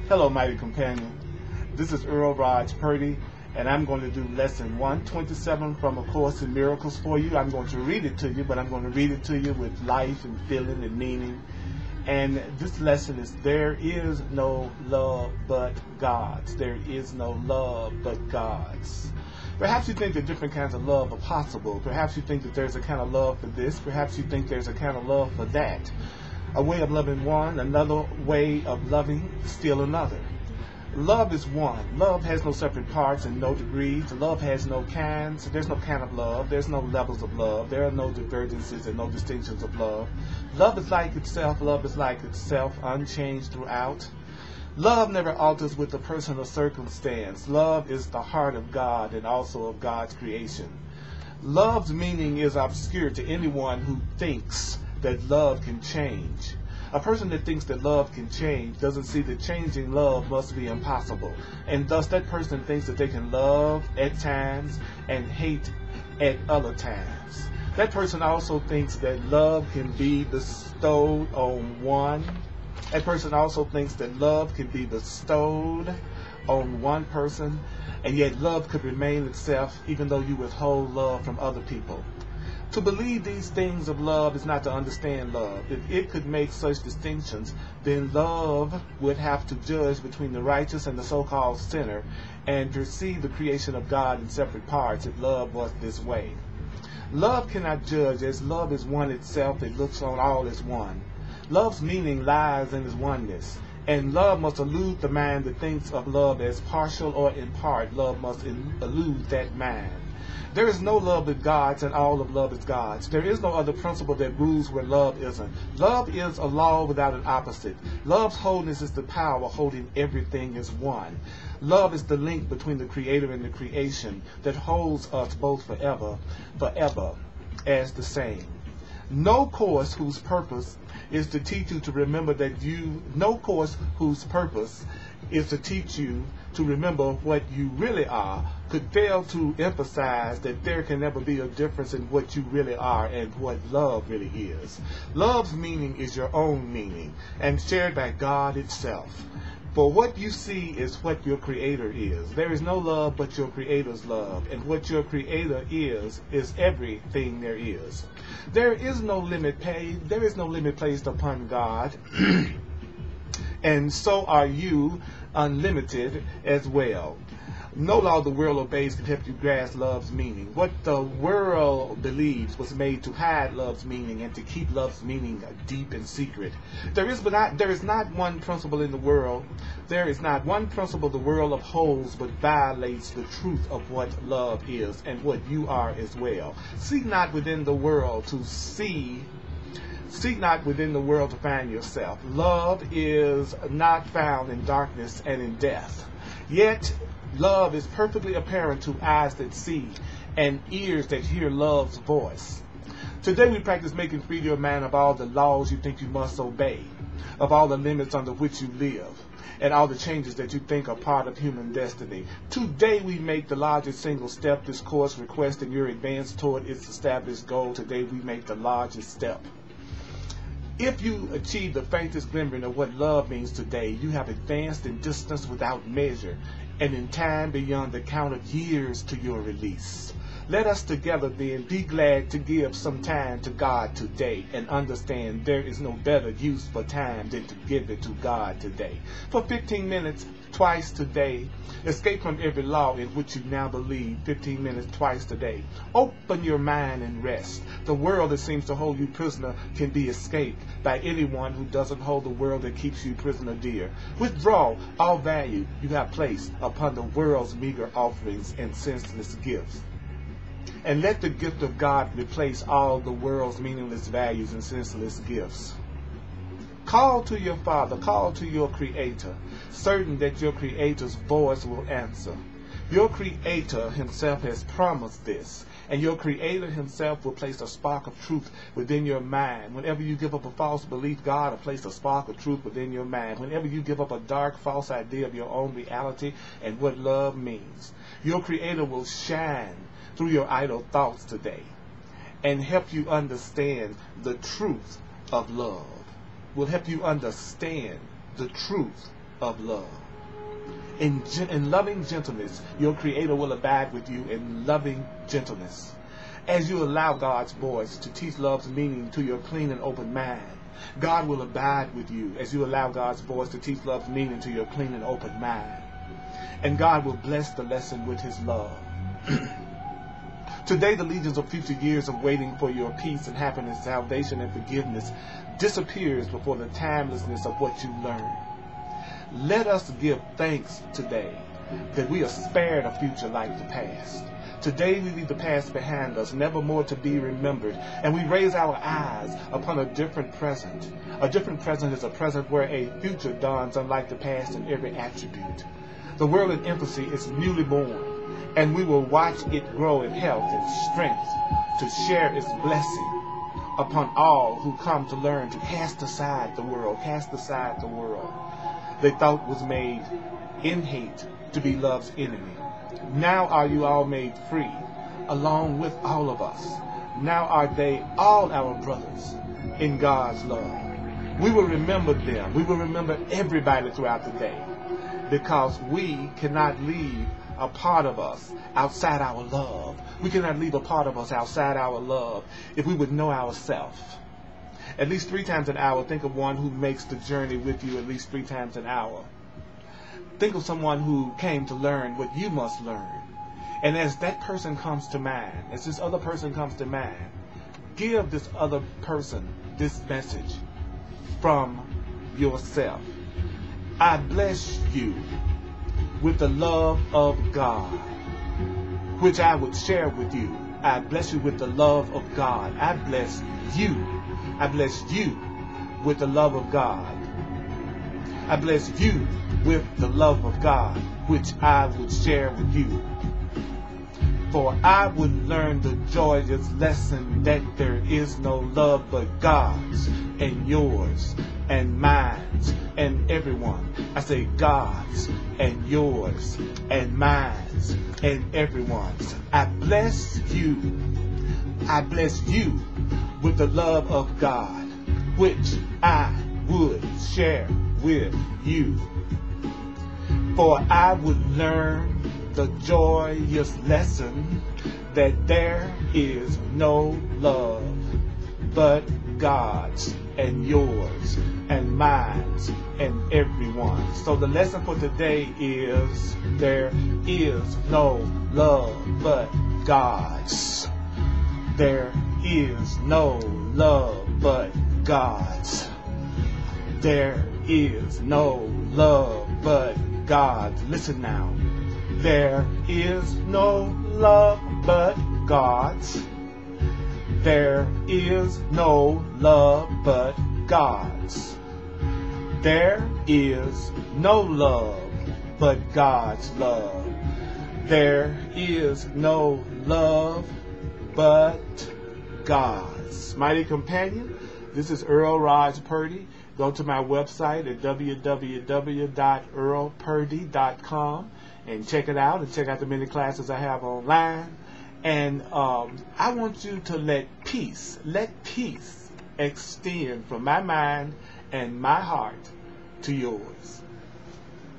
Hello, mighty companion. This is Earl Purdy, and I'm going to do lesson 127 from A Course in Miracles for you. I'm going to read it to you, but I'm going to read it to you with life and feeling and meaning. And this lesson is, there is no love but God's. There is no love but God's. Perhaps you think that different kinds of love are possible. Perhaps you think that there's a kind of love for this. Perhaps you think there's a kind of love for that. A way of loving one, another way of loving still another. Love is one. Love has no separate parts and no degrees. Love has no kinds. There's no kind of love. There's no levels of love. There are no divergences and no distinctions of love. Love is like itself. Love is like itself, unchanged throughout. Love never alters with the person or circumstance. Love is the heart of God and also of God's creation. Love's meaning is obscure to anyone who thinks that love can change. A person that thinks that love can change doesn't see that changing love must be impossible, and thus that person thinks that they can love at times and hate at other times. That person also thinks that love can be bestowed on one. That person also thinks that love can be bestowed on one person, and yet love could remain itself even though you withhold love from other people. To believe these things of love is not to understand love. If it could make such distinctions, then love would have to judge between the righteous and the so-called sinner and perceive the creation of God in separate parts if love was this way. Love cannot judge, as love is one itself that looks on all as one. Love's meaning lies in its oneness, and love must elude the mind that thinks of love as partial or in part. Love must elude that mind. There is no love but God's, and all of love is God's. There is no other principle that rules where love isn't. Love is a law without an opposite. Love's wholeness is the power holding everything as one. Love is the link between the Creator and the creation that holds us both forever as the same. No course whose purpose is to teach you to remember to remember what you really are could fail to emphasize that there can never be a difference in what you really are and what love really is. Love's meaning is your own meaning and shared by God itself. For what you see is what your Creator is. There is no love but your Creator's love, and what your Creator is everything there is. There is no limit placed upon God, and so are you unlimited as well. No law the world obeys can help you grasp love's meaning. What the world believes was made to hide love's meaning and to keep love's meaning deep and secret. There is not one principle in the world. There is not one principle the world upholds but violates the truth of what love is and what you are as well. Seek not within the world to find yourself. Love is not found in darkness and in death. Yet love is perfectly apparent to eyes that see and ears that hear love's voice. Today we practice making free your mind of all the laws you think you must obey, of all the limits under which you live, and all the changes that you think are part of human destiny. Today we make the largest single step this course requests in your advance toward its established goal. Today we make the largest step. If you achieve the faintest glimmering of what love means today, you have advanced in distance without measure, and in time beyond the count of years to your release. Let us together then be glad to give some time to God today and understand there is no better use for time than to give it to God today. For 15 minutes twice today, escape from every law in which you now believe. 15 minutes twice today. Open your mind and rest. The world that seems to hold you prisoner can be escaped by anyone who doesn't hold the world that keeps you prisoner dear. Withdraw all value you have placed upon the world's meager offerings and senseless gifts, and let the gift of God replace all the world's meaningless values and senseless gifts. Call to your Father, call to your Creator, certain that your Creator's voice will answer. Your Creator Himself has promised this, and your Creator Himself will place a spark of truth within your mind. Whenever you give up a false belief, God will place a spark of truth within your mind. Whenever you give up a dark, false idea of your own reality and what love means, your Creator will shine through your idle thoughts today and help you understand the truth of love. Will help you understand the truth of love. In loving gentleness, your Creator will abide with you in loving gentleness. As you allow God's voice to teach love's meaning to your clean and open mind, God will abide with you as you allow God's voice to teach love's meaning to your clean and open mind. And God will bless the lesson with His love. Today, the legions of future years of waiting for your peace and happiness, salvation and forgiveness disappears before the timelessness of what you learn. Let us give thanks today that we are spared a future like the past. Today we leave the past behind us, never more to be remembered, and we raise our eyes upon a different present. A different present is a present where a future dawns unlike the past in every attribute. The world in infancy is newly born, and we will watch it grow in health and strength to share its blessing upon all who come to learn to cast aside the world, they thought was made in hate to be love's enemy. Now are you all made free, along with all of us. Now are they all our brothers in God's love. We will remember them. We will remember everybody throughout the day, because we cannot leave a part of us outside our love. We cannot leave a part of us outside our love if we would know ourselves. At least 3 times an hour, think of one who makes the journey with you at least 3 times an hour. Think of someone who came to learn what you must learn. And as that person comes to mind, as this other person comes to mind, give this other person this message from yourself. I bless you with the love of God, which I would share with you. I bless you with the love of God. I bless you. I bless you with the love of God. I bless you with the love of God, which I would share with you. For I would learn the joyous lesson that there is no love but God's and yours and mine's and everyone. I say God's and yours and mine's and everyone's. I bless you. I bless you with the love of God, which I would share with you. For I would learn the joyous lesson that there is no love but God's and yours and mine's and everyone's. So the lesson for today is there is no love but God's. There is no love but God's. There is no love but God's. Listen now. There is no love but God's. There is no love but God's. There is no love but God's love. There is no love but God's. Mighty companion, this is Earl Purdy. Go to my website at www.earlpurdy.com and check it out, and check out the many classes I have online. And I want you to let peace extend from my mind and my heart to yours.